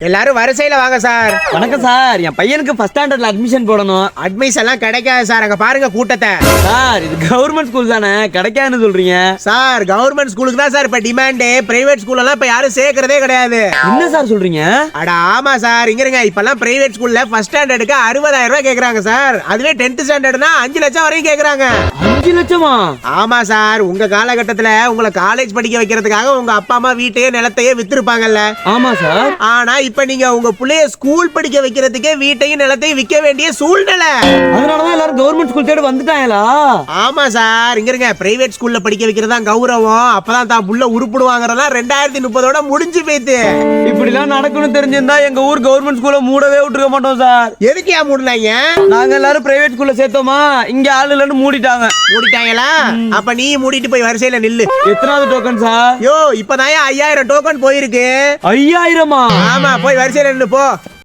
எல்லாரும் வரிசையில வாங்க சார். வணக்கம் சார், என் பையனுக்கு ஃபர்ஸ்ட் ஸ்டாண்டர்ட்ல அட்மிஷன் போடணும். அட்மிஷன் எல்லாம் கிடைக்காது சார். அங்க பாருங்க கூட்டத்தை. சார் இது கவர்மெண்ட் ஸ்கூல் தானே, கிடைக்காதுன்னு சொல்றீங்க? சார் கவர்மெண்ட் ஸ்கூலுக்கு தான் சார் இப்ப டிமாண்ட். பிரைவேட் ஸ்கூல் எல்லாம் இப்ப யாரும் சேர்க்கறதே கிடையாது. என்ன சார் சொல்றீங்க? அட ஆமா சார், இங்க இருங்க. இப்பெல்லாம் பிரைவேட் ஸ்கூல்ல ஃபர்ஸ்ட் ஸ்டாண்டர்டுக்கு 60,000 ரூபாய் கேக்குறாங்க சார். அதுவே 10th ஸ்டாண்டர்ட்னா 5 லட்சம் வரைக்கும் கேக்குறாங்க. 5 லட்சமா? ஆமா சார், உங்க காலகட்டத்துல உங்களை காலேஜ் படிக்க வைக்கிறதுக்காக உங்க அப்பா அம்மா வீட்டையே நிலத்தையே வித்திருப்பாங்கல்ல. ஆமா சார். ஆனா இப்ப நீங்க உங்க புள்ளைய ஸ்கூல் படிக்க வைக்கிறதுக்கே வீட்டையும் நிலத்தையும் விற்க வேண்டிய சூழ்நிலை. அதனாலதான் எல்லாரும் கவர்மெண்ட் ஸ்கூல் தேடி வந்துட்டாங்களா? ஆமா சார், இங்க இருங்க. பிரைவேட் ஸ்கூல்ல படிக்க வைக்கிறதா கௌரவம். அப்பதான் தான் புள்ள உருப்பிடுவாங்கறதெல்லாம் 2030 முடிஞ்சு போயிட்டு. இப்படி எல்லாம் நடக்கணும்னு தெரிஞ்சிருந்தா எங்க ஊர் கவர்மெண்ட் ஸ்கூல்ல மூடவே விட்டுருக்க மாட்டோம் சார். எதுக்கியா மூடுனாங்க? நாங்க எல்லாரும் பிரைவேட் ஸ்கூல்ல சேர்த்தோமா, இங்க ஆளு இல்லன்னு மூடிட்டாங்க. மூடிட்டாங்களா? அப்ப நீ மூடிட்டு போய் வரிசையில நில்லு. எத்தனாவது டோக்கன் சார்? யோ இப்பதான் 5000 டோக்கன் போயிருக்கு. 5000மா? ஆமா, போய் வரிசையில நில்லு போ.